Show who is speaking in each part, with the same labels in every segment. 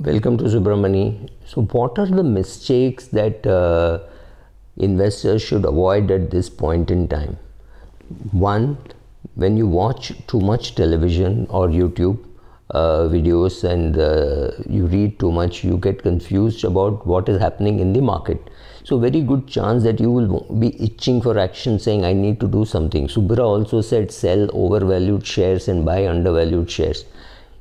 Speaker 1: Welcome to Subramani. So, what are the mistakes that investors should avoid at this point in time? One, when you watch too much television or YouTube videos and you read too much, you get confused about what is happening in the market. So, very good chance that you will be itching for action, saying, I need to do something. Subra also said, sell overvalued shares and buy undervalued shares.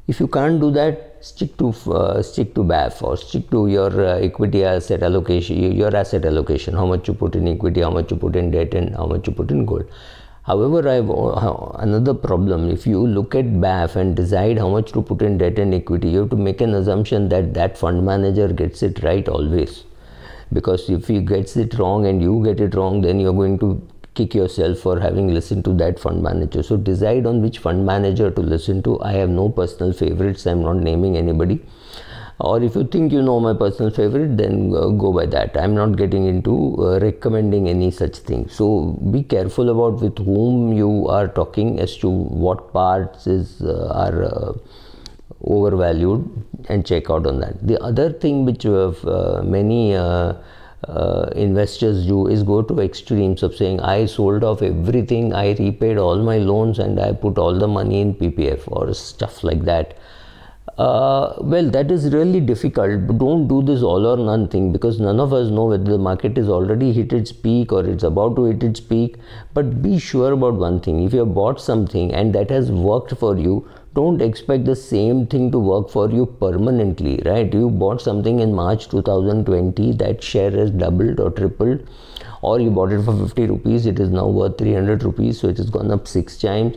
Speaker 1: If you can't do that, stick to BAF or stick to your equity asset allocation, your asset allocation, how much you put in equity, how much you put in debt, and how much you put in gold. However, I have another problem. If you look at BAF and decide how much to put in debt and equity, you have to make an assumption that that fund manager gets it right always. Because if he gets it wrong and you get it wrong, then you're going to kick yourself for having listened to that fund manager. So decide on which fund manager to listen to. I have no personal favorites. I'm not naming anybody. Or if you think you know my personal favorite, then go by that. I'm not getting into recommending any such thing. So be careful about with whom you are talking as to what parts are overvalued, and check out on that. The other thing which many investors do is go to extremes of saying, I sold off everything, I repaid all my loans and I put all the money in PPF or stuff like that. Well, that is really difficult, but don't do this all or none thing, because none of us know whether the market is already hit its peak or it's about to hit its peak. But be sure about one thing: if you have bought something and that has worked for you, don't expect the same thing to work for you permanently, right? You bought something in March 2020, that share has doubled or tripled, or you bought it for 50 rupees, it is now worth 300 rupees, so it has gone up 6 times.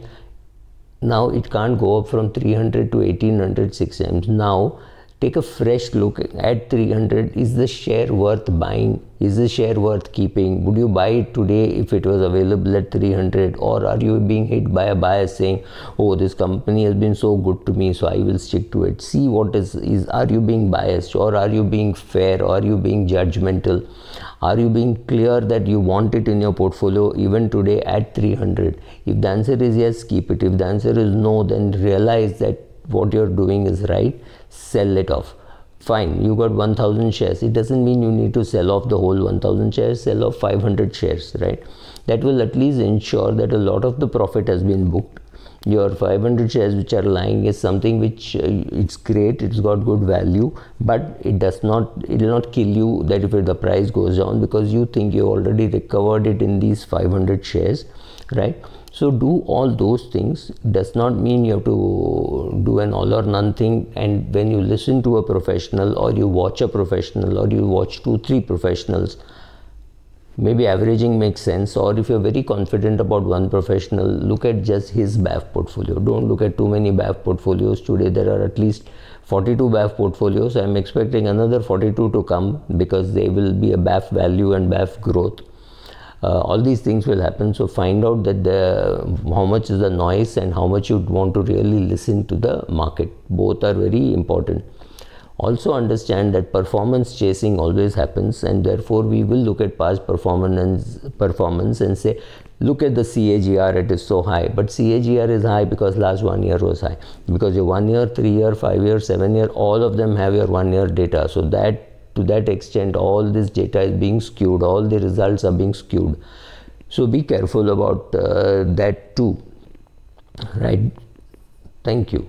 Speaker 1: Now it can't go up from 300 to 1800 6 times. Now take a fresh look at 300. Is the share worth buying? Is the share worth keeping? Would you buy it today if it was available at 300? Or are you being hit by a bias saying, oh, this company has been so good to me, so I will stick to it? See what is are you being biased, or are you being fair, or are you being judgmental? Are you being clear that you want it in your portfolio even today at 300? If the answer is yes, keep it. If the answer is no, then realize that what you're doing is right. Sell it off. Fine, you got 1000 shares. It doesn't mean you need to sell off the whole 1000 shares. Sell off 500 shares, right? That will at least ensure that a lot of the profit has been booked. Your 500 shares which are lying is something which it's great, it's got good value, but it will not kill you that if the price goes down, because you think you already recovered it in these 500 shares, right? So do all those things. Does not mean you have to do an all or none thing. And when you listen to a professional, or you watch a professional, or you watch 2-3 professionals, maybe averaging makes sense. Or if you're very confident about one professional, look at just his BAF portfolio. Don't look at too many BAF portfolios. Today there are at least 42 BAF portfolios. I'm expecting another 42 to come, because they will be a BAF value and BAF growth. All these things will happen. So find out that how much is the noise and how much you want to really listen to the market. Both are very important. Also understand that performance chasing always happens, and therefore we will look at past performance and say, look at the CAGR, it is so high. But CAGR is high because last 1 year was high, because your 1 year, 3 year, 5 year, 7 year, all of them have your 1 year data. So that to that extent, all this data is being skewed, all the results are being skewed. So be careful about that too, right? Thank you.